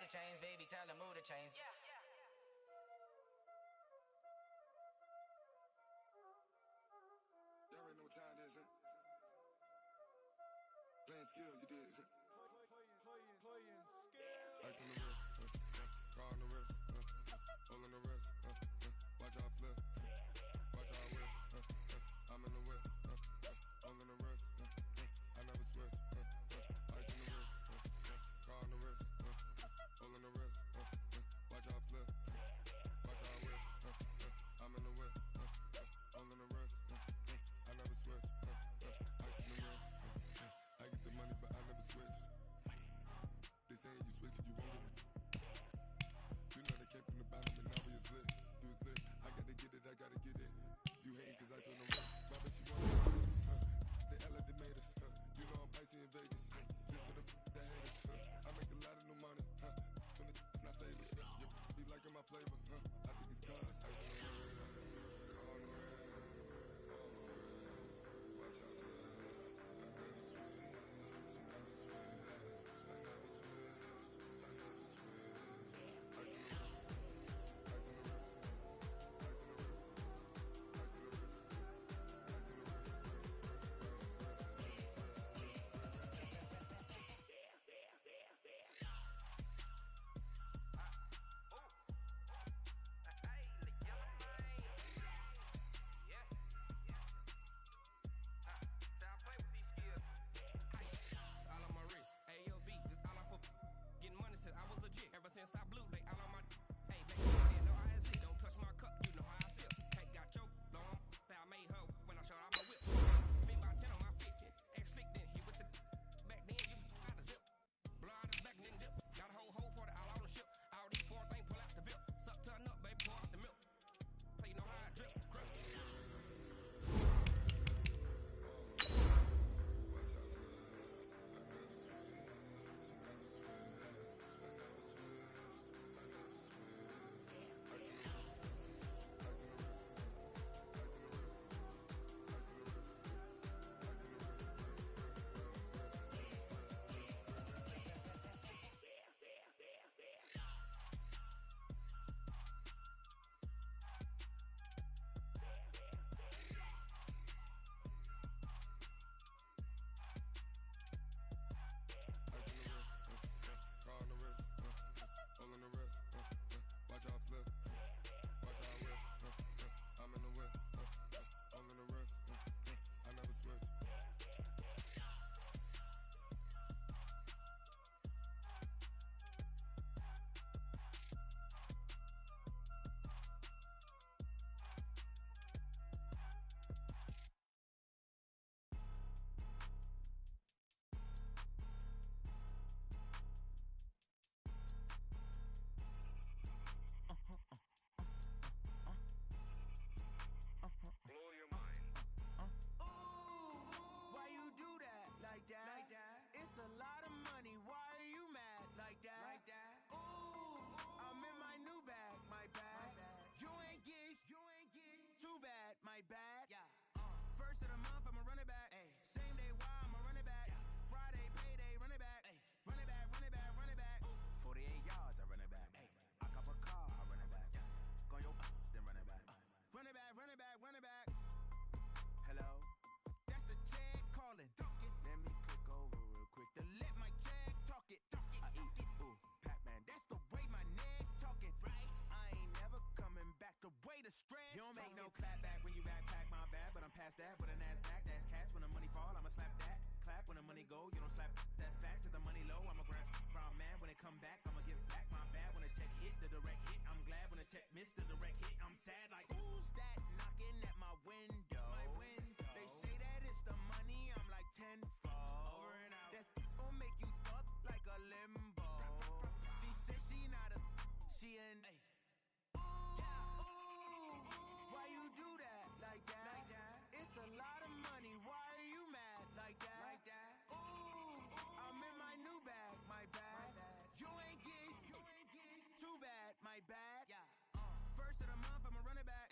change, baby, tell the mood to change. Yeah. Y'all already know what time it is, huh? Playing skills, you did. Playing skills. Ice on the wrist, car on the wrist, hole in the wrist, watch out flip, watch out whip, I'm in the whip, hole in the wrist, I never switch, ice on the wrist, car on the wrist, hole in the wrist, watch out flip, watch out whip, I'm in the whip, hole in the wrist, I never switch, ice on the wrist, I get the money but I never switch. They saying you switch it, you won't get it. You know they came from the bottom and now we is lit. You was lit, I gotta get it, I gotta get it. You hating cause I told them wrist. My bitch, you wanna be famous, They Ella, they made us, You know I'm icy in Vegas, This for the haters, I make a lot of new money, When the not savers, be liking my flavor, I think it's cause ice on the wrist, car on the wrist, watch out for this. I never switch, I never switch. I was legit ever since I blew they all on my hey back then I didn't know I had it. Don't touch my cup, you know how I sip. Hey, got your long say I made her when I showed out my whip. Spent about 10 on my fit. X slick then hit with the back then you out the zip. Blow out the back and then dip. Got a whole for the all on the ship. All these four things pull out the VIP. Suck turn up, baby, pour out the milk. So you know how I drip. Crush. It's a lot of money, why are you mad like that? Ooh, I'm in my new bag, my bad. You ain't get too bad, my bad. First of the month, I'ma run it back. Same day, why I'ma run it back. Friday, payday, run it back. Run it back, run it back, run it back. 48 yards, I run it back. I cop a car, I run it back. Go yo, then run it back. Run it back, run it back, run it back. Hello, that's the check calling. Let me click over real quick to let my check talk it. I eat it, ooh, Pac-Man, that's the way my neck talking. Right, I ain't never coming back the way the stress. You don't make no clap back when you backpack, my bad, but I'm past that. With a NASDAQ, that's cash. When the money fall, I'ma slap that. Clap when the money go, you don't slap. That's facts. If the money low, I'ma grab brown man. When it come back, I'ma give back, my bad. When the check hit, the direct hit, I'm glad. When the check missed the direct hit, I'm sad. Like, who's that knocking at my window? They say that it's the money, I'm like tenfold. Over and out. That's gon' make you up like a limbo. She said she not a, she an. Why you do that like that? It's a lot of money, why are you mad like that? Ooh, I'm in my new bag, my bad. You ain't get too bad, my bad. First of the month, I'ma run it back.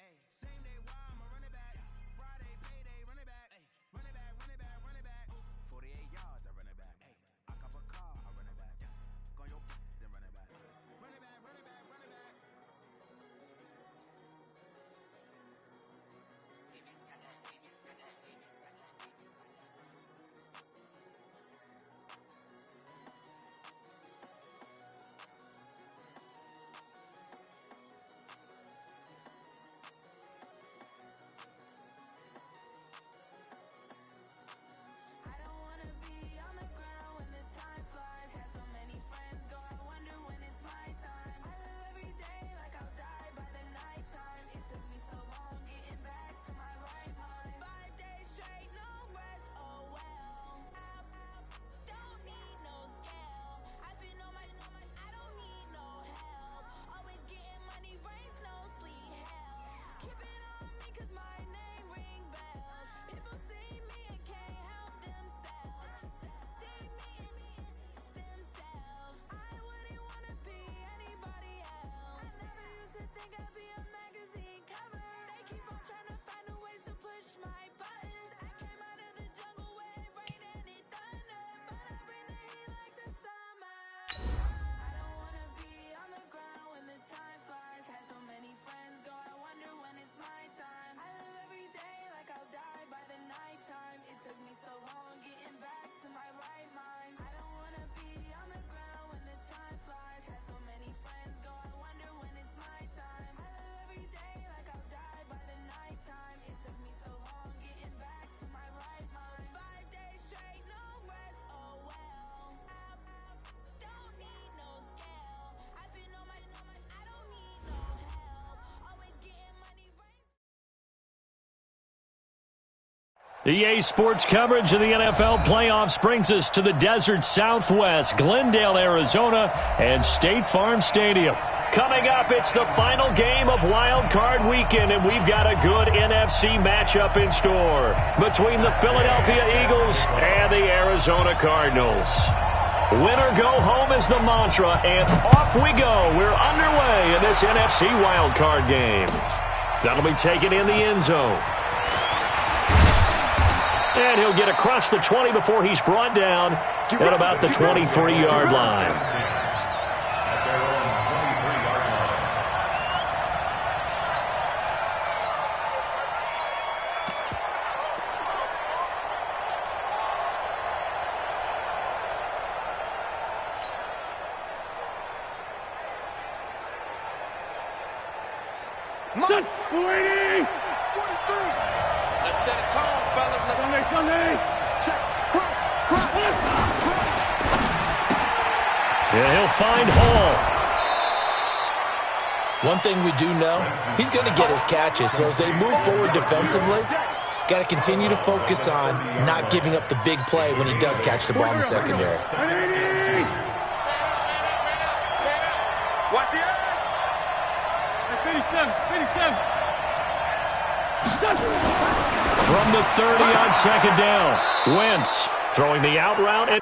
EA Sports coverage of the NFL playoffs brings us to the desert Southwest, Glendale, Arizona, and State Farm Stadium. Coming up, it's the final game of Wild Card Weekend, and we've got a good NFC matchup in store between the Philadelphia Eagles and the Arizona Cardinals. Win or go home is the mantra, and off we go. We're underway in this NFC Wild Card game. That'll be taken in the end zone. And he'll get across the 20 before he's brought down at about the 23-yard line. Let's set a tone, fellas. Sunday. Check. Yeah, he'll find Hall. One thing we do know, he's going to get his catches. So as they move forward defensively, got to continue to focus on not giving up the big play when he does catch the ball in the secondary. Watch the eye. 57. From the 30 on second down, Wentz throwing the out route. And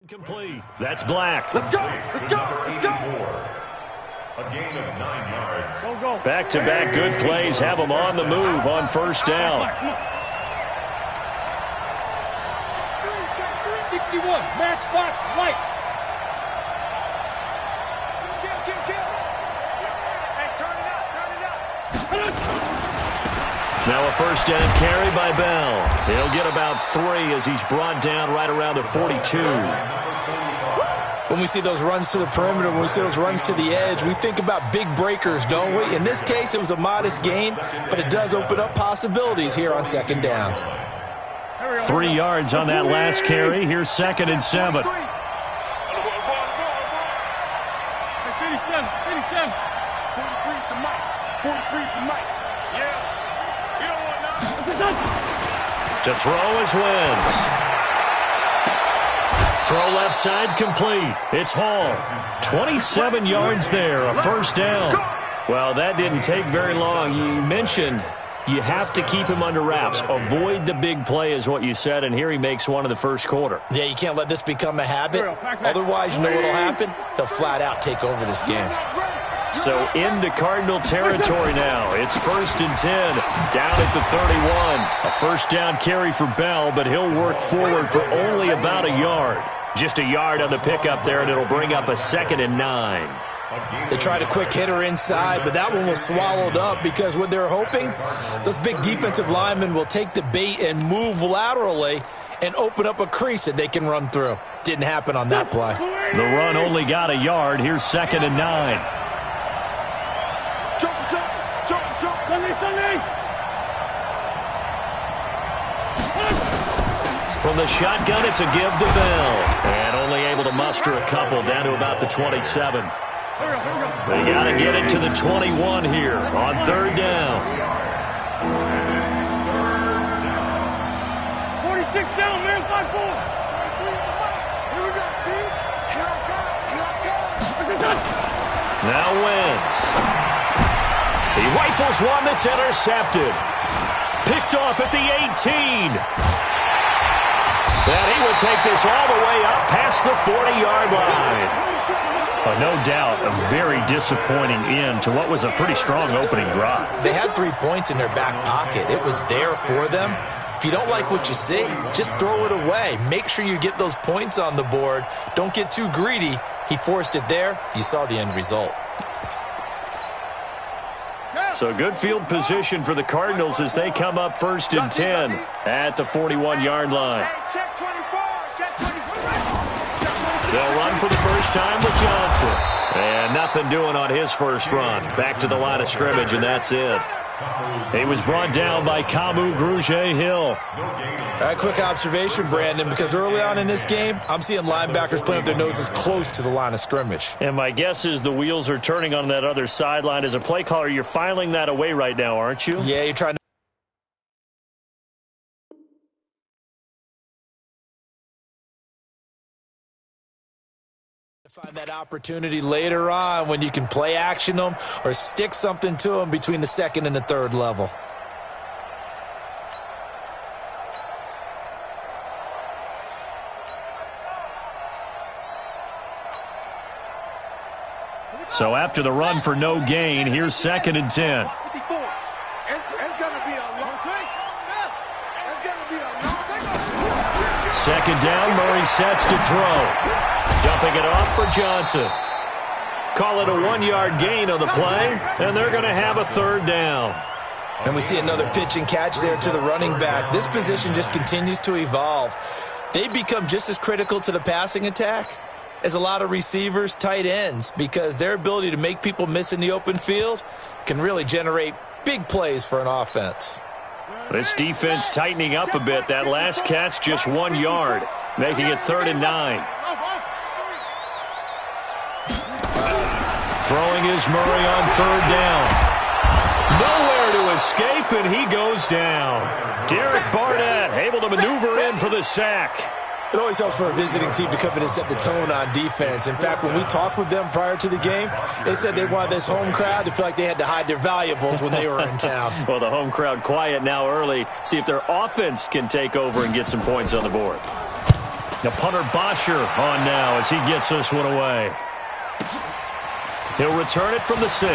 complete. That's Black. Let's go. A gain of 9 yards. Go. Back-to-back good plays have them on the move on first down. 61, matchbox, lights. Hey, turn it up. Now a first down carry by Bell. He'll get about 3 as he's brought down right around the 42. When we see those runs to the perimeter, when we see those runs to the edge, we think about big breakers, don't we? In this case, it was a modest gain, but it does open up possibilities here on second down. 3 yards on that last carry. Here's 2nd and 7. 57. 43's the mic. 43's the mic. Yeah. You don't want nothing. To throw is Wentz. Throw left side complete. It's Hall. 27 yards there, a first down. Well, that didn't take very long. You mentioned you have to keep him under wraps. Avoid the big play is what you said, and here he makes one in the first quarter. Yeah, you can't let this become a habit. Otherwise, you know what will happen? He'll flat out take over this game. So into Cardinal territory now. It's 1st and 10, down at the 31. A first down carry for Bell, but he'll work forward for only about a yard. Just a yard on the pickup there, and it'll bring up a 2nd and 9. They tried a quick hitter inside, but that one was swallowed up because what they're hoping, those big defensive linemen will take the bait and move laterally and open up a crease that they can run through. Didn't happen on that play. The run only got a yard. Here's 2nd and 9. Jump. Sunday. From the shotgun, it's a give to Bell. And only able to muster a couple down to about the 27. They got to get it to the 21 here on 3rd down. 46 down, man, 5-4. Here we go, team. Here I come. Now Wentz. He rifles one that's intercepted. Picked off at the 18. And he will take this all the way up past the 40-yard line. No doubt a very disappointing end to what was a pretty strong opening drive. They had 3 points in their back pocket. It was there for them. If you don't like what you see, just throw it away. Make sure you get those points on the board. Don't get too greedy. He forced it there. You saw the end result. So good field position for the Cardinals as they come up 1st and 10 at the 41-yard line. They'll run for the first time with Johnson. And nothing doing on his first run. Back to the line of scrimmage, and that's it. He was brought down by Kamu Grugier-Hill. Quick observation, Brandon, because early on in this game, I'm seeing linebackers playing with their noses close to the line of scrimmage. And my guess is the wheels are turning on that other sideline. As a play caller, you're filing that away right now, aren't you? Yeah, you're trying to find that opportunity later on when you can play action them or stick something to them between the second and the third level. So after the run for no gain, here's 2nd and 10. It's going to be a long time. It's going to be a long time. 2nd down, Murray sets to throw. Dumping it off for Johnson. Call it a 1-yard gain on the play, and they're going to have a 3rd down. And we see another pitch and catch there to the running back. This position just continues to evolve. They become just as critical to the passing attack as a lot of receivers, tight ends, because their ability to make people miss in the open field can really generate big plays for an offense. This defense tightening up a bit. That last catch just 1 yard, making it 3rd and 9. Throwing is Murray on 3rd down. Nowhere to escape, and he goes down. Derek Barnett able to maneuver in for the sack. It always helps for a visiting team to come in and set the tone on defense. In fact, when we talked with them prior to the game, they said they wanted this home crowd to feel like they had to hide their valuables when they were in town. Well, the home crowd quiet now early. See if their offense can take over and get some points on the board. Now punter Bosher on now as he gets this one away. He'll return it from the 6.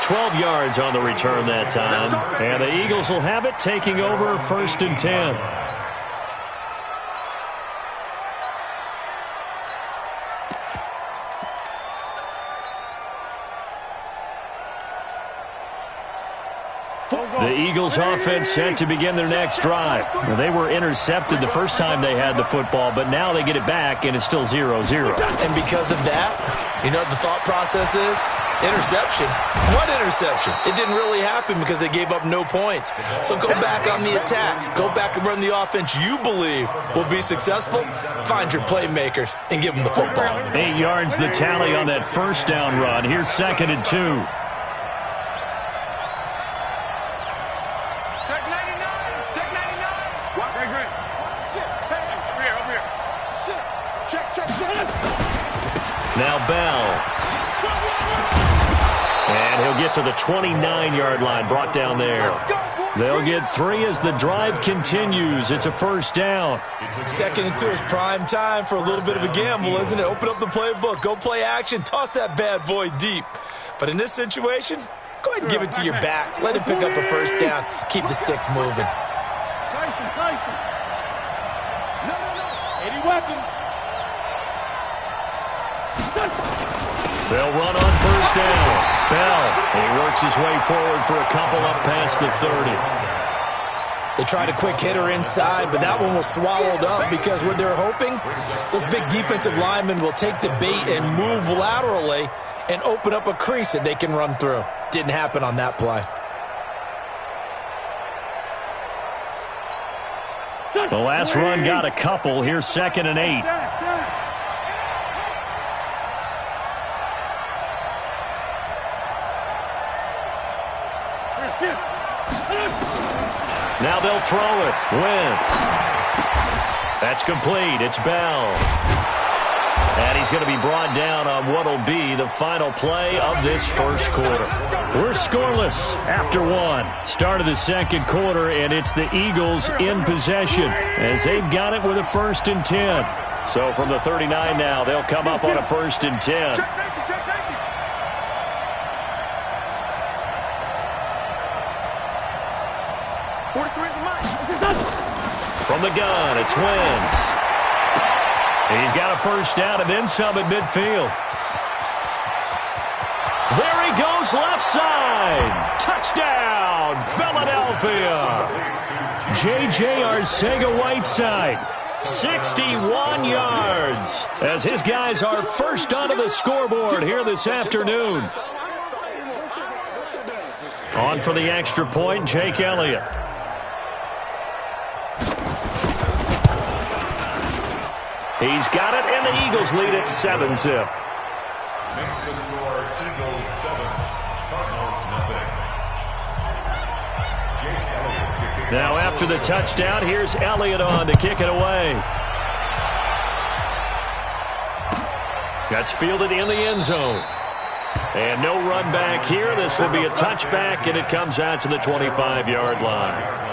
12 yards on the return that time. And the Eagles will have it, taking over 1st and 10. The Eagles offense set to begin their next drive. Well, they were intercepted the first time they had the football, but now they get it back, and it's still 0-0. And because of that, you know what the thought process is? Interception. What interception? It didn't really happen because they gave up no points. So go back on the attack. Go back and run the offense you believe will be successful. Find your playmakers and give them the football. 8 yards the tally on that first down run. Here's 2nd and 2. Now Bell. And he'll get to the 29-yard line, brought down there. They'll get 3 as the drive continues. It's a 1st down. 2nd and 2 is prime time for a little bit of a gamble, isn't it? Open up the playbook. Go play action. Toss that bad boy deep. But in this situation, go ahead and give it to your back. Let him pick up a 1st down. Keep the sticks moving. Tyson. No. 80 weapons. They'll run on 1st down. Bell, he works his way forward for a couple up past the 30. They tried a quick hitter inside, but that one was swallowed up because what they're hoping, those big defensive linemen will take the bait and move laterally and open up a crease that they can run through. Didn't happen on that play. The last run got a couple. Here's 2nd and 8. Now they'll throw it. Wentz. That's complete. It's Bell. And he's going to be brought down on what will be the final play of this first quarter. We're scoreless after 1. Start of the second quarter, and it's the Eagles in possession as they've got it with a 1st and 10. So from the 39 now, they'll come up on a 1st and 10. From the gun, it's Wentz. He's got a 1st down and then some at midfield. There he goes, left side. Touchdown, Philadelphia. J.J. Arcega-Whiteside, 61 yards, as his guys are first onto the scoreboard here this afternoon. On for the extra point, Jake Elliott. He's got it, and the Eagles lead at 7-zip. Makes the score Eagles 7, Cardinals nothing. Jake Elliott to kick Now after the touchdown, here's Elliott on to kick it away. That's fielded in the end zone. And no run back here. This will be a touchback, and it comes out to the 25-yard line.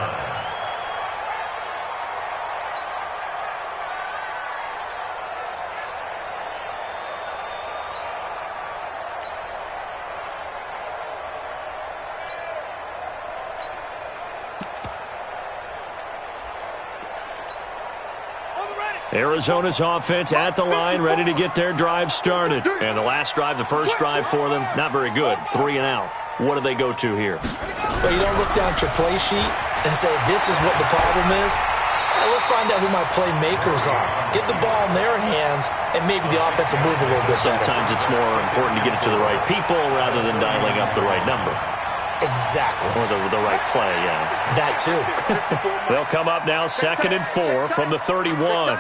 Arizona's offense at the line, ready to get their drive started. And the last drive, the first drive for them, not very good. 3 and out. What do they go to here? Well, you don't look down at your play sheet and say, this is what the problem is. Let's find out who my playmakers are. Get the ball in their hands, and maybe the offense will move a little bit better. Sometimes it's more important to get it to the right people rather than dialing up the right number. Exactly. Or the right play, yeah. That too. They'll come up now 2nd and 4 from the 31.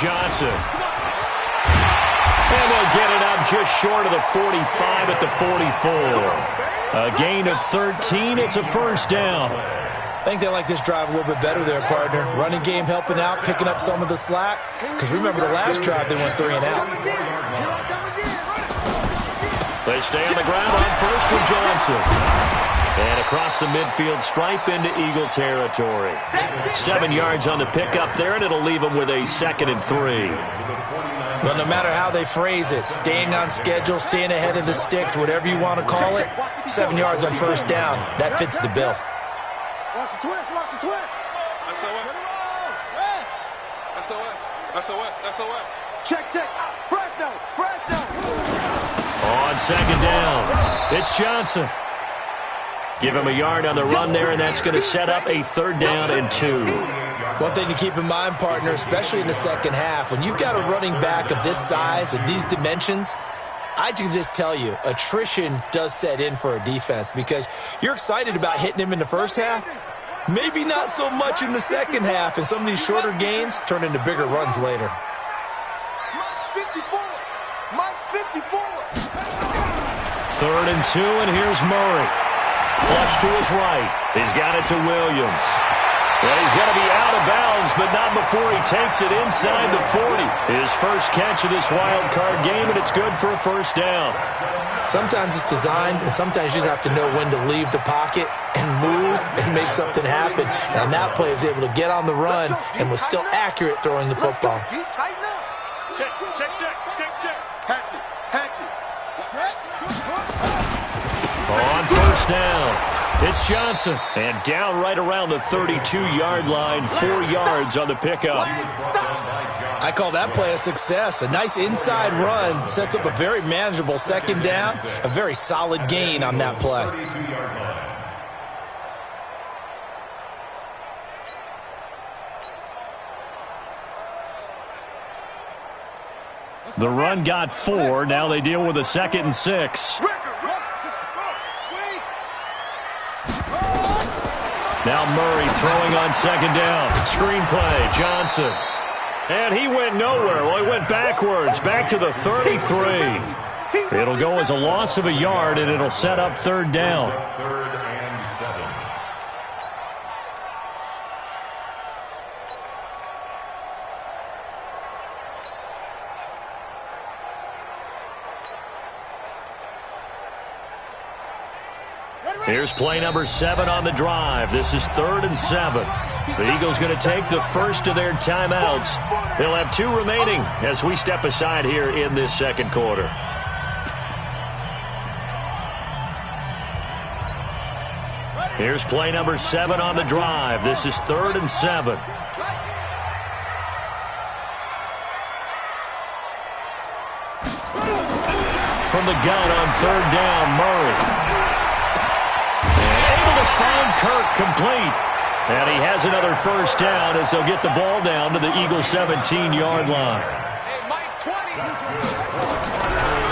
Johnson. And they'll get it up just short of the 45 at the 44. A gain of 13. It's a first down. I think they like this drive a little bit better there, partner. Running game helping out, picking up some of the slack. Because remember the last drive, they went 3 and out. They stay on the ground on first with Johnson. And across the midfield stripe into Eagle territory. 7 yards on the pickup there, and it'll leave them with a 2nd and 3. Well, no matter how they phrase it, staying on schedule, staying ahead of the sticks, whatever you want to call it, 7 yards on first down, that fits the bill. Watch the twist, watch the twist. SOS. Check. Fresno. On 2nd down, it's Johnson. Give him a yard on the run there, and that's going to set up a 3rd down and 2. One thing to keep in mind, partner, especially in the second half, when you've got a running back of this size and these dimensions, I can just tell you, attrition does set in for a defense because you're excited about hitting him in the first half, maybe not so much in the second half, and some of these shorter gains turn into bigger runs later. Mike 54. 3rd and 2, and here's Murray. Flush to his right. He's got it to Williams. Well, he's going to be out of bounds, but not before he takes it inside the 40. His first catch of this wild card game, and it's good for a first down. Sometimes it's designed, and sometimes you just have to know when to leave the pocket and move and make something happen. And on that play, he was able to get on the run and was still accurate throwing the football. Tighten up. Check. Hatch it. On first down, it's Johnson. And down right around the 32-yard line, 4 yards on the pickup. I call that play a success. A nice inside run sets up a very manageable 2nd down, a very solid gain on that play. The run got 4. Now they deal with a 2nd and 6. Now Murray throwing on 2nd down. Screen play, Johnson. And he went nowhere. Well, he went backwards, back to the 33. It'll go as a loss of a yard, and it'll set up 3rd down. 3rd and 7. Here's play number 7 on the drive. This is 3rd and 7. The Eagles going to take the first of their timeouts. They'll have 2 remaining as we step aside here in this 2nd quarter. Here's play number 7 on the drive. This is 3rd and 7. from the gun on third down, Murray. And able to find Kirk complete. And he has another first down as they'll get the ball down to the Eagles' 17-yard line.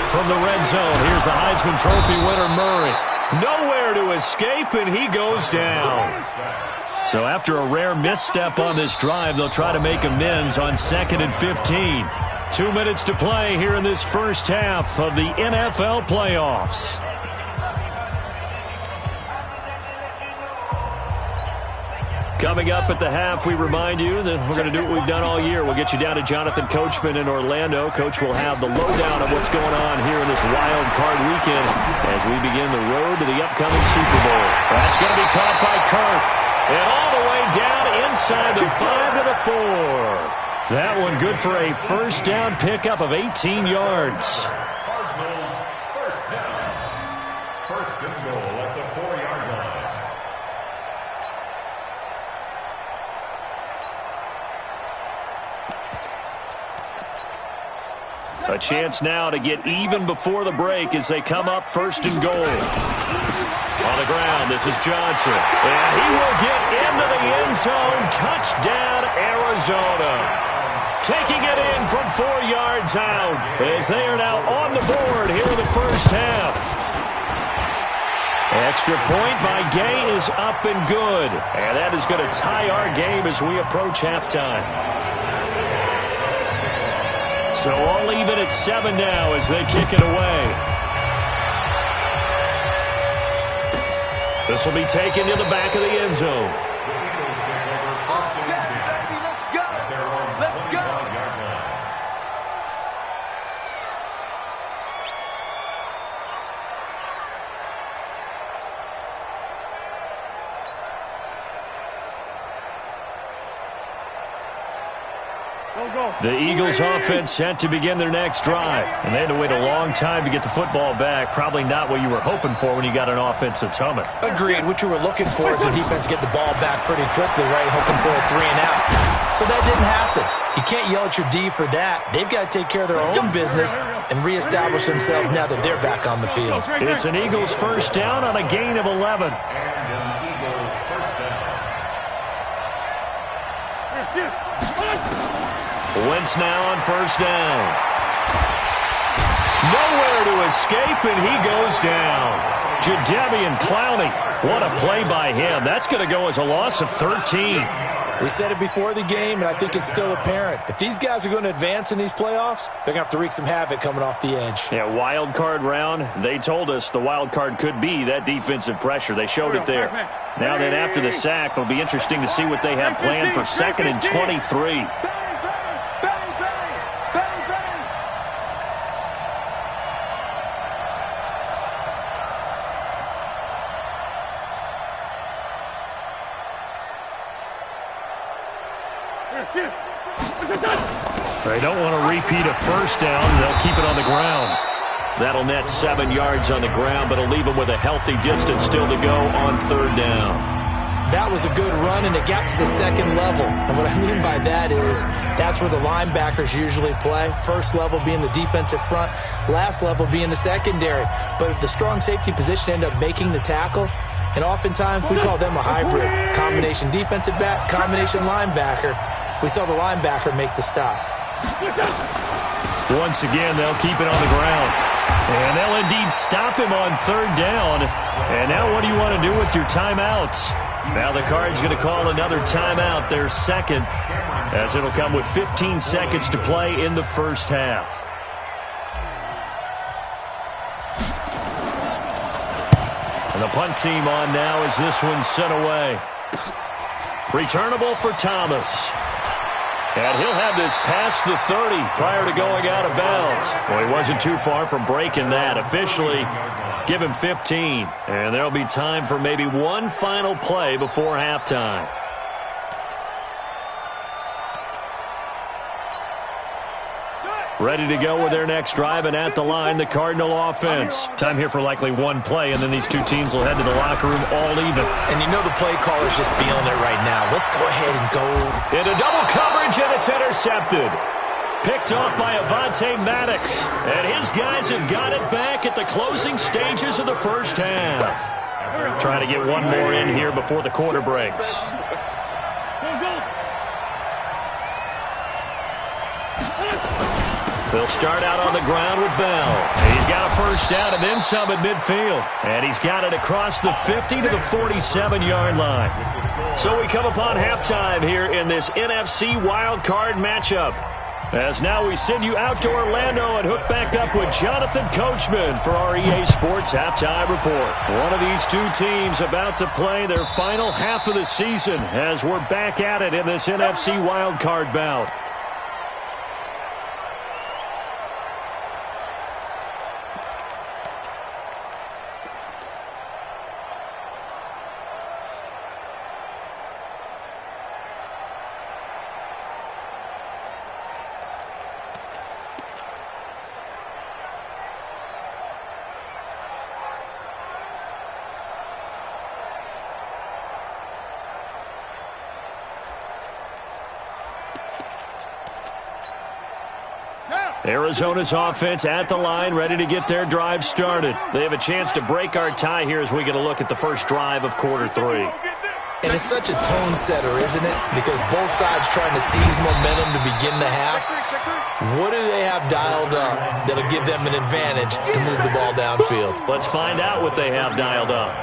From the red zone, here's the Heisman Trophy winner, Murray. Nowhere to escape, and he goes down. So after a rare misstep on this drive, they'll try to make amends on 2nd and 15. 2 minutes to play here in this first half of the NFL playoffs. Coming up at the half, we remind you that we're going to do what we've done all year. We'll get you down to Jonathan Coachman in Orlando. Coach will have the lowdown of what's going on here in this wild card weekend as we begin the road to the upcoming Super Bowl. That's going to be caught by Kirk. And all the way down inside the 5 to the 4. That one good for a first down pickup of 18 yards. Cardinals first down. First and goal at the 4-yard line. A chance now to get even before the break as they come up first and goal. On the ground, this is Johnson. And he will get into the end zone. Touchdown, Arizona. Taking it in from 4 yards out as they are now on the board here in the first half. Extra point by Gay is up and good. And that is going to tie our game as we approach halftime. So all even at 7 now as they kick it away. This will be taken to the back of the end zone. The Eagles offense set to begin their next drive. And they had to wait a long time to get the football back. Probably not what you were hoping for when you got an offense that's humming. Agreed. What you were looking for is the defense get the ball back pretty quickly, right? Hoping for a 3 and out. So that didn't happen. You can't yell at your D for that. They've got to take care of their own business and reestablish themselves now that they're back on the field. It's an Eagles first down on a gain of 11. Wentz now on first down. Nowhere to escape, and he goes down. Jadeveon Clowney. What a play by him. That's going to go as a loss of 13. We said it before the game, and I think it's still apparent. If these guys are going to advance in these playoffs, they're going to have to wreak some havoc coming off the edge. Yeah, wild card round. They told us the wild card could be that defensive pressure. They showed it there. Now then, after the sack, it'll be interesting to see what they have planned for 2nd and 23. They don't want to repeat a first down. They'll keep it on the ground. That'll net 7 yards on the ground, but it'll leave them with a healthy distance still to go on third down. That was a good run, and it got to the second level. And what I mean by that is that's where the linebackers usually play. First level being the defensive front, last level being the secondary. But the strong safety position ended up making the tackle, and oftentimes we call them a hybrid. Combination defensive back, combination linebacker. We saw the linebacker make the stop. Once again, they'll keep it on the ground. And they'll indeed stop him on third down. And now what do you want to do with your timeouts? Now the Cards going to call another timeout, their second, as it'll come with 15 seconds to play in the first half. And the punt team on now as this one's sent away. Returnable for Thomas. And he'll have this past the 30 prior to going out of bounds. Well, he wasn't too far from breaking that. Officially, give him 15. And there'll be time for maybe one final play before halftime. Ready to go with their next drive, and at the line, the Cardinal offense. Time here for likely one play, and then these two teams will head to the locker room all even. And you know the play caller's just feeling it right now. Let's go ahead and go. Into double coverage, and it's intercepted. Picked off by Avonte Maddox. And his guys have got it back at the closing stages of the first half. Trying to get one more in here before the quarter breaks. They'll start out on the ground with Bell. He's got a first down and then some at midfield. And he's got it across the 50 to the 47-yard line. So we come upon halftime here in this NFC wildcard matchup. As now we send you out to Orlando and hook back up with Jonathan Coachman for our EA Sports Halftime Report. One of these two teams about to play their final half of the season as we're back at it in this NFC wildcard bout. Arizona's offense at the line, ready to get their drive started. They have a chance to break our tie here as we get a look at the first drive of quarter three. And it's such a tone setter, isn't it? Because both sides trying to seize momentum to begin the half. What do they have dialed up that'll give them an advantage to move the ball downfield? Let's find out what they have dialed up.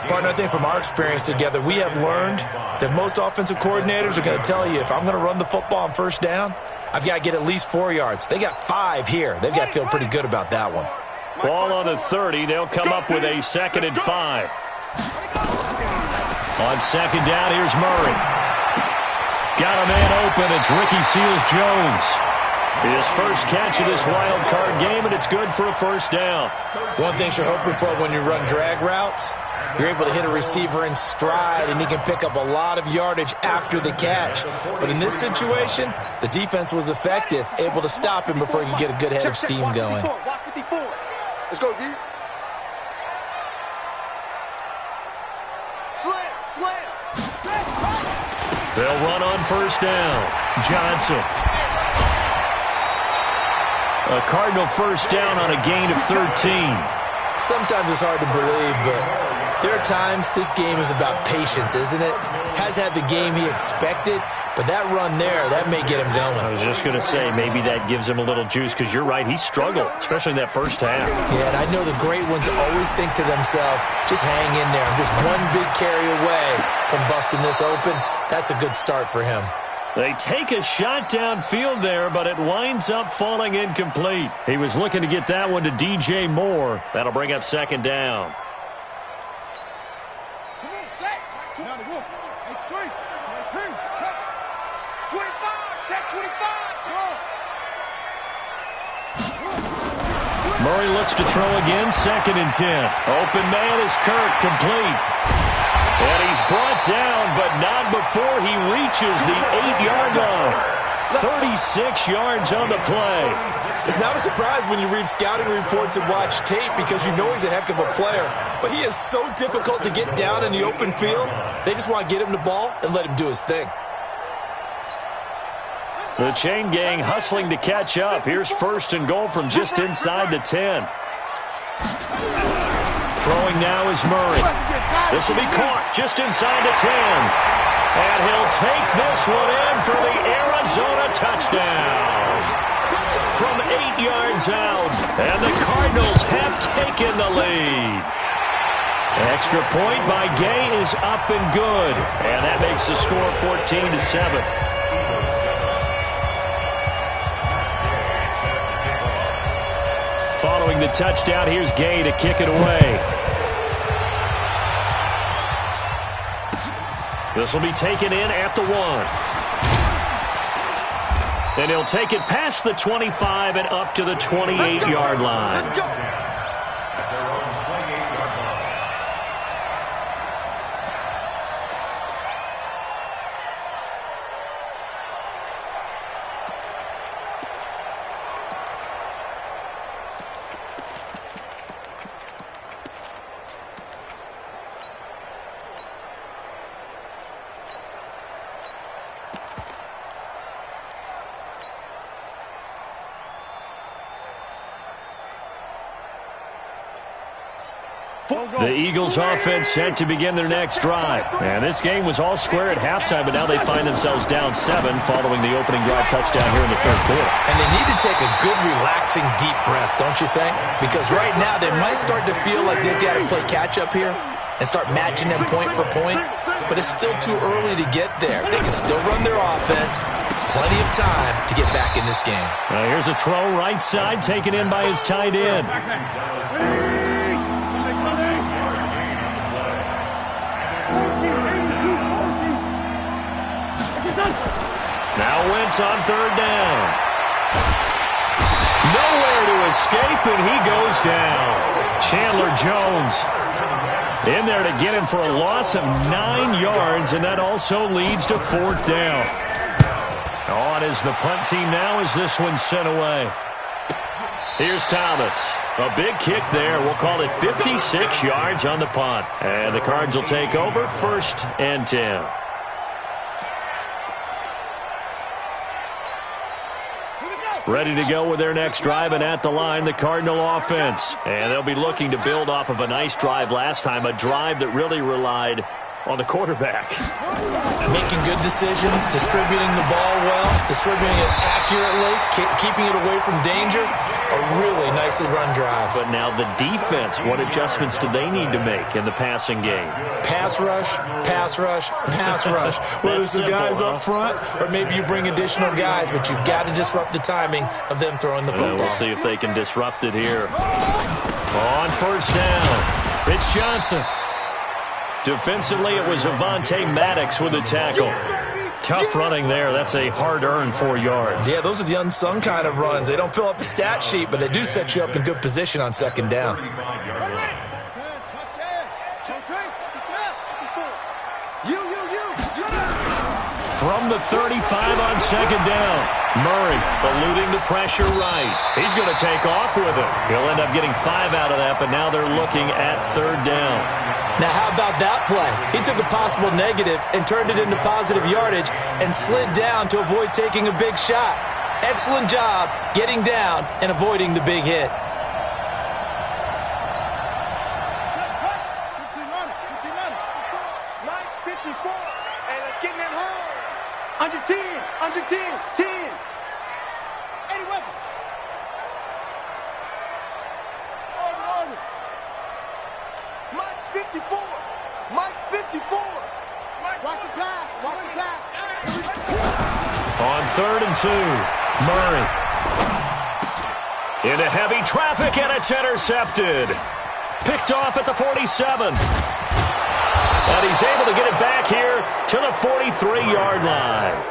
Partner, I think from our experience together, we have learned that most offensive coordinators are going to tell you, if I'm going to run the football on first down, I've got to get at least 4 yards. They got 5 here. They've got to feel pretty good about that one. Ball on the 30. They'll come up with a 2nd and 5. On second down, here's Murray. Got a man open. It's Ricky Seals-Jones. His first catch of this wild card game, and it's good for a first down. One thing you're hoping for when you run drag routes, you're able to hit a receiver in stride, and he can pick up a lot of yardage after the catch. But in this situation, the defense was effective, able to stop him before he could get a good head of steam going. Watch 54. Let's go, D. Slam. They'll run on first down. Johnson. A Cardinal first down on a gain of 13. Sometimes it's hard to believe, but there are times this game is about patience, isn't it? Has had the game he expected, but that run there, that may get him going. I was just going to say, maybe that gives him a little juice, because you're right, he struggled, especially in that first half. Yeah, and I know the great ones always think to themselves, just hang in there. I'm just one big carry away from busting this open. That's a good start for him. They take a shot downfield there, but it winds up falling incomplete. He was looking to get that one to DJ Moore. That'll bring up second down. Come on, set. Now the wolf. It's 3. 22. 25. Set 25. Murray looks to throw again. 2nd and 10. Open man is Kirk, complete. And he's brought down, but not before he reaches the 8-yard line. 36 yards on the play. It's not a surprise when you read scouting reports and watch tape, because you know he's a heck of a player. But he is so difficult to get down in the open field. They just want to get him the ball and let him do his thing. The chain gang hustling to catch up. Here's 1st and goal from just inside the 10. Throwing now is Murray. This will be caught just inside the 10. And he'll take this one in for the Arizona touchdown. From 8 yards out. And the Cardinals have taken the lead. Extra point by Gay is up and good. And that makes the score 14-7. Following the touchdown, here's Gay to kick it away. This will be taken in at the 1. And he'll take it past the 25 and up to the 28-yard line. The Eagles offense set to begin their next drive. And this game was all square at halftime, but now they find themselves down 7 following the opening drive touchdown here in the third quarter. And they need to take a good, relaxing, deep breath, don't you think? Because right now they might start to feel like they've got to play catch-up here and start matching them point for point. But it's still too early to get there. They can still run their offense. Plenty of time to get back in this game. Here's a throw right side, taken in by his tight end. Now Wentz on third down. Nowhere to escape, and he goes down. Chandler Jones in there to get him for a loss of 9 yards, and that also leads to fourth down. On is the punt team now as this one's sent away. Here's Thomas. A big kick there. We'll call it 56 yards on the punt. And the Cards will take over, 1st and 10. Ready to go with their next drive, and at the line, the Cardinal offense. And they'll be looking to build off of a nice drive last time, a drive that really relied on the quarterback. Making good decisions, distributing the ball well, distributing it accurately, keeping it away from danger. A really nicely run drive. But now the defense, what adjustments do they need to make in the passing game? Pass rush, pass rush, pass rush. Whether it's the guys up front or maybe you bring additional guys, but you've got to disrupt the timing of them throwing the football. We'll see if they can disrupt it here. On first down, it's Johnson. Defensively, it was Avonte Maddox with a tackle. Tough running there. That's a hard-earned 4 yards. Yeah, those are the unsung kind of runs. They don't fill up the stat sheet, but they do set you up in good position on second down. From the 35 on second down, Murray eluding the pressure right. He's going to take off with it. He'll end up getting 5 out of that, but now they're looking at third down. Now, how about that play? He took a possible negative and turned it into positive yardage and slid down to avoid taking a big shot. Excellent job getting down and avoiding the big hit. Under 10, 10. Any weapon. Order. Mike's 54. Mike's 54. Watch the pass. On third and 2, Murray. Into heavy traffic, and it's intercepted. Picked off at the 47. And he's able to get it back here to the 43-yard line.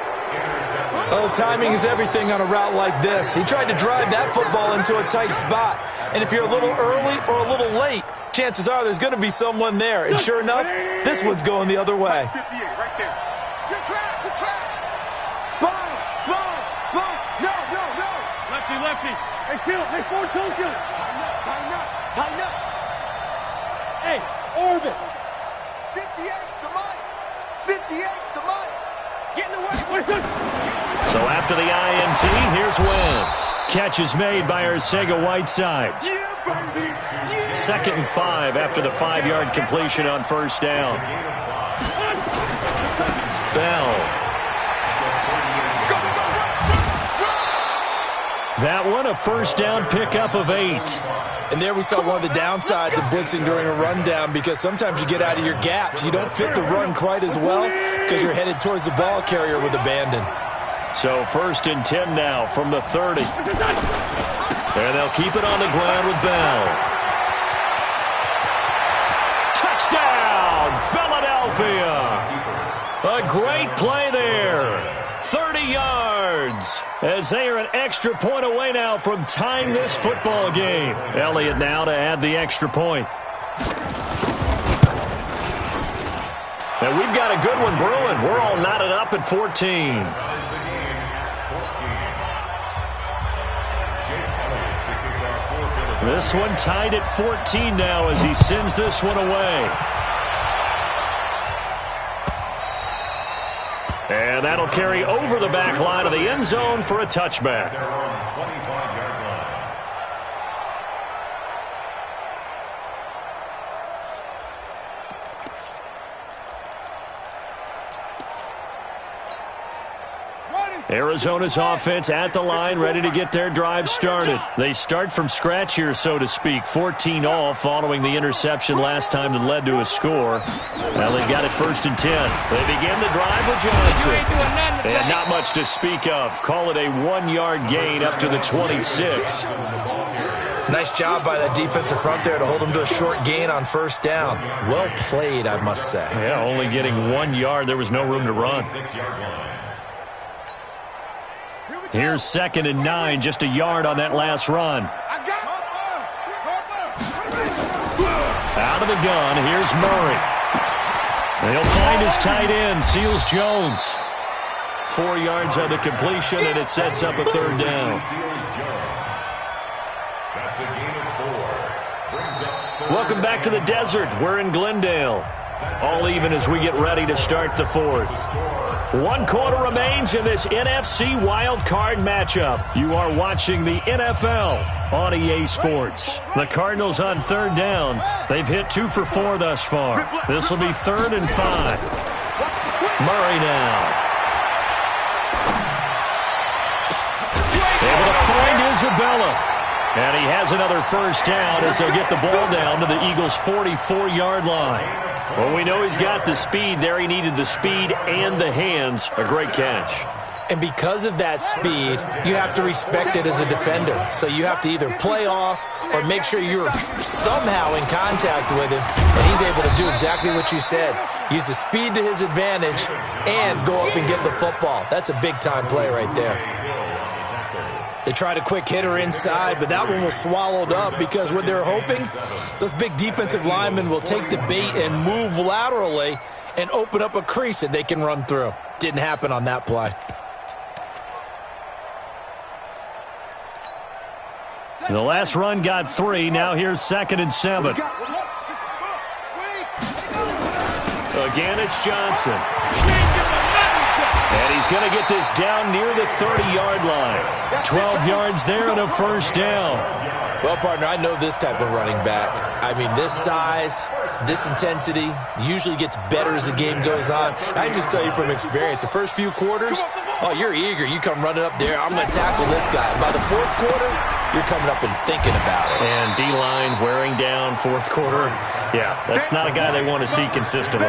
Oh, timing is everything on a route like this. He tried to drive that football into a tight spot. And if you're a little early or a little late, chances are there's going to be someone there. And sure enough, this one's going the other way. 58, right there. Good track. Spawn. No. Lefty. Hey, Phil. Hey, 4-2, Phil. Tighten up. Hey, orbit. 58's the money. 58's the money. Get in the way. So after the INT, here's Wentz. Catch is made by Arcega-Whiteside. Yeah, baby. Yeah. 2nd and 5 after the 5-yard completion on first down. Bell. That one, a first down pickup of 8. And there we saw one of the downsides of blitzing during a rundown, because sometimes you get out of your gaps. You don't fit the run quite as well because you're headed towards the ball carrier with abandon. So 1st and 10 now from the 30. And they'll keep it on the ground with Bell. Touchdown, Philadelphia! A great play there. 30 yards as they are an extra point away now from tying this football game. Elliott now to add the extra point. And we've got a good one brewing. We're all knotted up at 14. This one tied at 14 now as he sends this one away. And that'll carry over the back line of the end zone for a touchback. Arizona's offense at the line, ready to get their drive started. They start from scratch here, so to speak. 14 all following the interception last time that led to a score. Well, they got it 1st and 10. They begin the drive with Johnson. And not much to speak of. Call it a 1-yard gain up to the 26. Nice job by that defensive front there to hold them to a short gain on 1st down. Well played, I must say. Yeah, only getting 1 yard. There was no room to run. Here's 2nd and 9, just a yard on that last run. Out of the gun, here's Murray. They'll find his tight end, Seals Jones. 4 yards on the completion, and it sets up a 3rd down. Welcome back to the desert. We're in Glendale. All even as we get ready to start the 4th. 1 quarter remains in this NFC Wild Card matchup. You are watching the NFL on EA Sports. The Cardinals on 3rd down. They've hit 2 for 4 thus far. This will be 3rd and 5. Murray now. Able to find Isabella. And he has another 1st down as they'll get the ball down to the Eagles' 44-yard line. Well, we know he's got the speed there. He needed the speed and the hands. A great catch. And because of that speed, you have to respect it as a defender. So you have to either play off or make sure you're somehow in contact with him. And he's able to do exactly what you said. Use the speed to his advantage and go up and get the football. That's a big-time play right there. They tried a quick hitter inside, but that one was swallowed up because what they're hoping, those big defensive linemen will take the bait and move laterally and open up a crease that they can run through. Didn't happen on that play. The last run got 3. Now here's 2nd and 7. Again, it's Johnson. And he's going to get this down near the 30-yard line. 12 yards there and a 1st down. Well, partner, I know this type of running back. I mean, this size, this intensity usually gets better as the game goes on. I just tell you from experience, the first few quarters, oh, you're eager. You come running up there, I'm going to tackle this guy. And by the 4th quarter, you're coming up and thinking about it. And D-line wearing down 4th quarter. Yeah, that's not a guy they want to see consistently.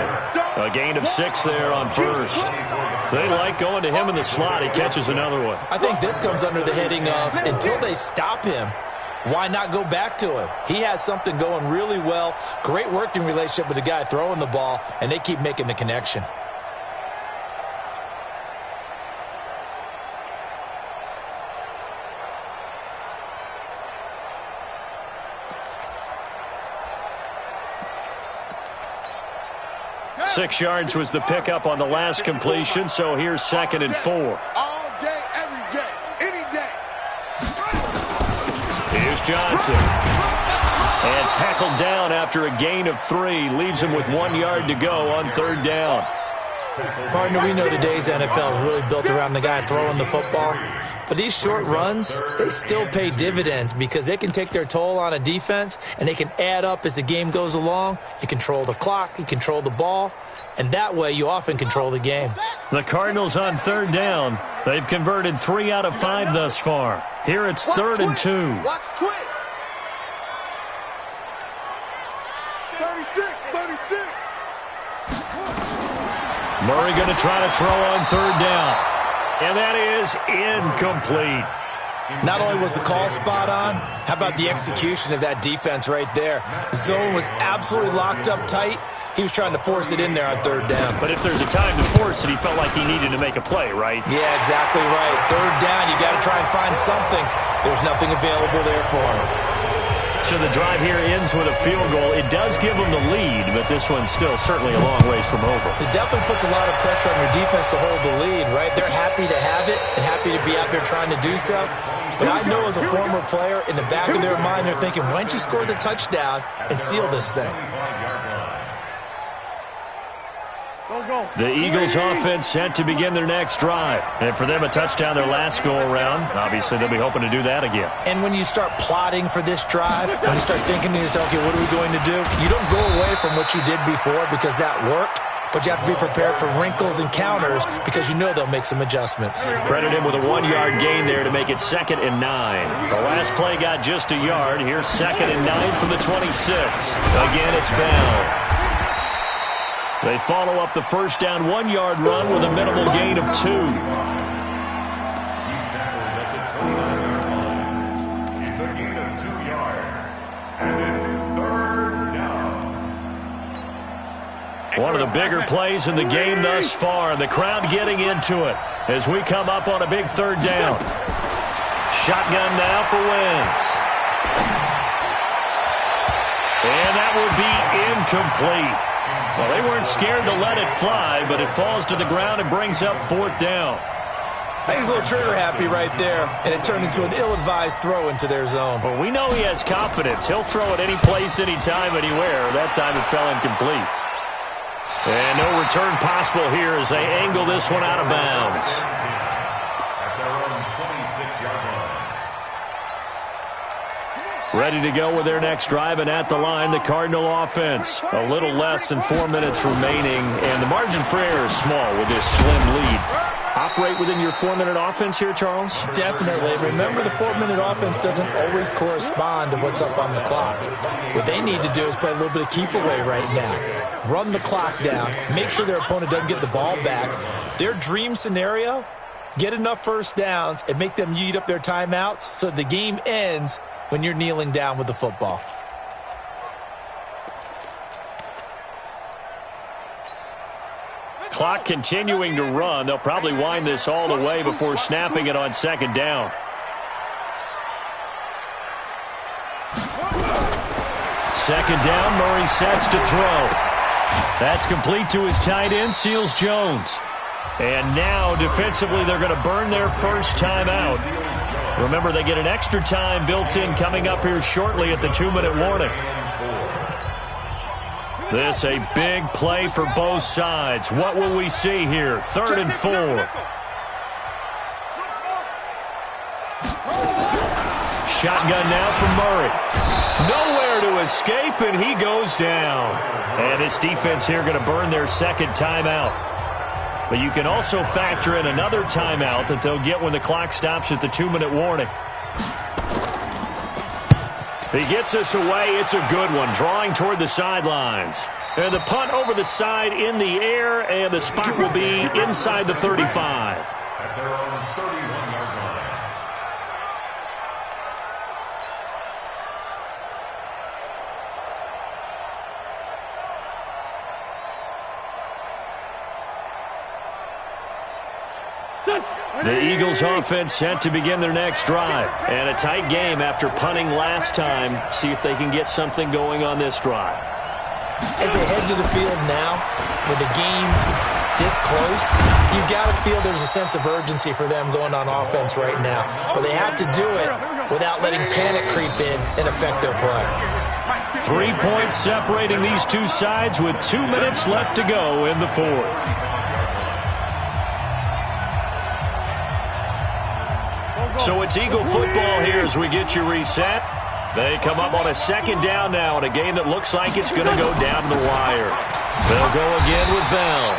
A gain of 6 there on 1st. They like going to him in the slot. He catches another one. I think this comes under the heading of until they stop him, why not go back to him? He has something going really well. Great working relationship with the guy throwing the ball, and they keep making the connection. Six yards was the pickup on the last completion, so here's 2nd and 4. All day, every day, any day. Here's Johnson. And tackled down after a gain of 3. Leaves him with 1 yard to go on 3rd down. Partner, we know today's NFL is really built around the guy throwing the football. But these short runs, they still pay dividends because they can take their toll on a defense and they can add up as the game goes along. You control the clock, you control the ball, and that way you often control the game. The Cardinals on 3rd down. They've converted 3 out of 5 thus far. Here it's 3rd and 2. Watch twist. 36. Murray going to try to throw on 3rd down. And that is incomplete. Not only was the call spot on, how about the execution of that defense right there? Zone was absolutely locked up tight. He was trying to force it in there on 3rd down. But if there's a time to force it, he felt like he needed to make a play, right? Yeah, exactly right. 3rd down, you got to try and find something. There's nothing available there for him. So the drive here ends with a field goal. It does give them the lead, but this one's still certainly a long ways from over. It definitely puts a lot of pressure on your defense to hold the lead, right? They're happy to have it and happy to be out there trying to do so. But I know as a former player, in the back of their mind, they're thinking, why don't you score the touchdown and seal this thing? The Eagles offense set to begin their next drive. And for them, a touchdown their last go-around. Obviously, they'll be hoping to do that again. And when you start plotting for this drive, when you start thinking to yourself, okay, what are we going to do? You don't go away from what you did before because that worked. but you have to be prepared for wrinkles and counters because you know they'll make some adjustments. Credit him with a 1-yard gain there to make it 2nd and 9. The last play got just a yard. Here's 2nd and 9 from the 26. Again, it's Bell. They follow up the first down 1-yard run with a minimal gain of 2. One of the bigger plays in the game thus far, and the crowd getting into it as we come up on a big 3rd down. Shotgun now for Wentz. And that would be incomplete. Well, they weren't scared to let it fly, but it falls to the ground and brings up 4th down. I think he's a little trigger happy right there, and it turned into an ill-advised throw into their zone. Well, we know he has confidence. He'll throw it any place, anytime, anywhere. That time it fell incomplete. And no return possible here as they angle this one out of bounds. At their own 26-yard line. Ready to go with their next drive, and at the line, the Cardinal offense. A little less than 4 minutes remaining, and the margin for error is small with this slim lead. Operate within your 4-minute offense here, Charles? Definitely. Remember, the 4-minute offense doesn't always correspond to what's up on the clock. What they need to do is play a little bit of keep away right now. Run the clock down. Make sure their opponent doesn't get the ball back. Their dream scenario, get enough first downs and make them eat up their timeouts so the game ends when you're kneeling down with the football. Clock continuing to run. They'll probably wind this all the way before snapping it on 2nd down. Second down, Murray sets to throw. That's complete to his tight end, Seals Jones. And now, defensively, they're going to burn their first timeout. Remember, they get an extra time built in coming up here shortly at the 2-minute warning. This a big play for both sides. What will we see here? 3rd and 4. Shotgun now from Murray. Nowhere to escape, and he goes down. And his defense here going to burn their 2nd timeout. But you can also factor in another timeout that they'll get when the clock stops at the 2-minute warning. He gets us away. It's a good one, drawing toward the sidelines. And the punt over the side in the air, and the spot will be inside the 35. At their own 31-yard line. The Eagles offense set to begin their next drive. And a tight game after punting last time. See if they can get something going on this drive. As they head to the field now, with the game this close, you've got to feel there's a sense of urgency for them going on offense right now. But they have to do it without letting panic creep in and affect their play. 3 points separating these two sides with 2 minutes left to go in the 4th. So it's Eagle football here as we get you reset. They come up on a 2nd down now in a game that looks like it's going to go down to the wire. They'll go again with Bell.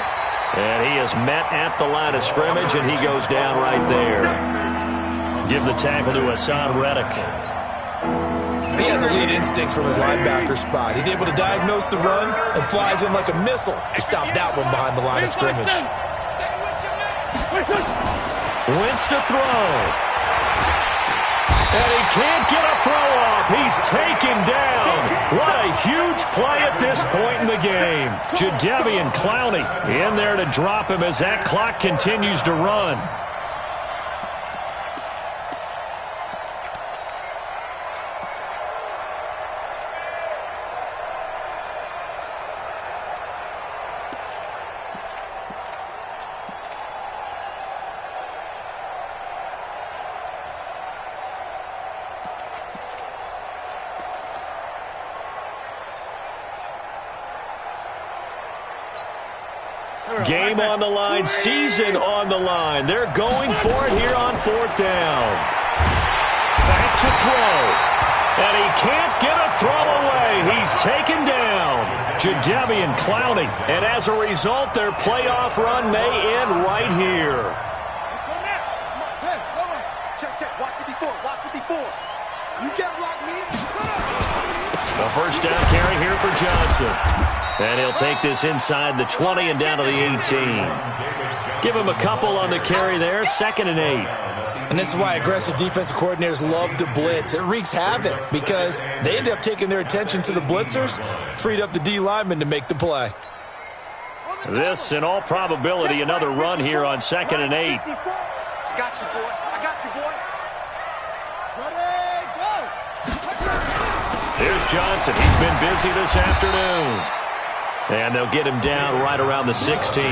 And he is met at the line of scrimmage, and he goes down right there. Give the tackle to Hassan Reddick. He has elite instincts from his linebacker spot. He's able to diagnose the run and flies in like a missile to stop that one behind the line of scrimmage. Wentz to throw. And he can't get a throw off. He's taken down. What a huge play at this point in the game. Jadeveon Clowney in there to drop him as that clock continues to run. Game on the line, season on the line. They're going for it here on 4th down. Back to throw. And he can't get a throw away. He's taken down. Jadeveon Clowney. And as a result, their playoff run may end right here. Let's go now. Come on. Hey, hold on. Check. Watch 54. Watch 54. You can't block me. A first down carry here for Johnson. And he'll take this inside the 20 and down to the 18. Give him a couple on the carry there. 2nd and 8. And this is why aggressive defensive coordinators love to blitz. It wreaks havoc because they end up taking their attention to the blitzers, freed up the D lineman to make the play. This, in all probability, another run here on 2nd and 8. I got you, boy. I got you, boy. Ready, go. Here's Johnson. He's been busy this afternoon. And they'll get him down right around the 16.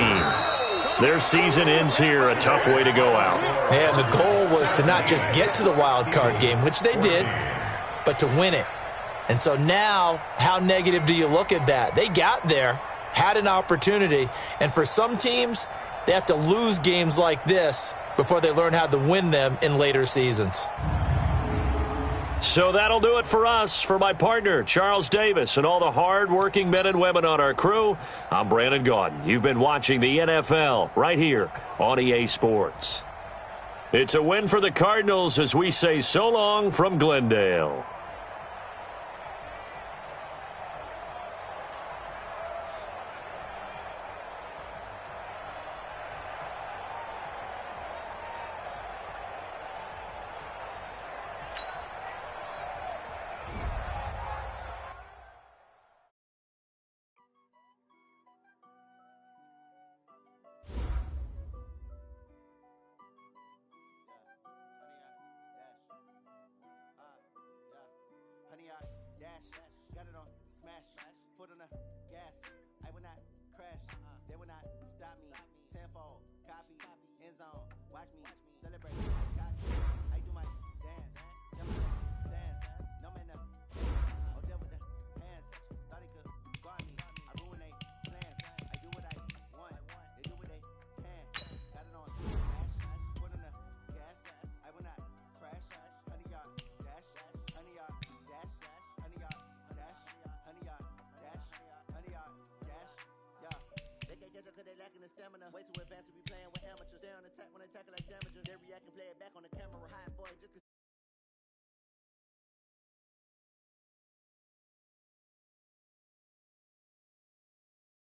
Their season ends here, a tough way to go out. And the goal was to not just get to the wild card game, which they did, but to win it. And so now, how negative do you look at that? They got there, had an opportunity, and for some teams, they have to lose games like this before they learn how to win them in later seasons. So that'll do it for us. For my partner, Charles Davis, and all the hard-working men and women on our crew, I'm Brandon Gaudin. You've been watching the NFL right here on EA Sports. It's a win for the Cardinals as we say so long from Glendale. Got it on smash, foot on the gas. I will not crash, they will not stop me. Tenfold, copy, end zone, watch me celebrate. Got me. I do my dance, jump in the stands, no man up. Oh, there with the hands, thought he could guard me. I ruin they plans. I do what I want, they do what they can. Got it on smash, foot on the gas. I will not crash, 100-yard dash, 100-yard dash. Cause they lacking the stamina. Way too advanced to be playing with amateurs. Stay on attack when they tackle like damages. They react and play it back on the camera. Hot boy, just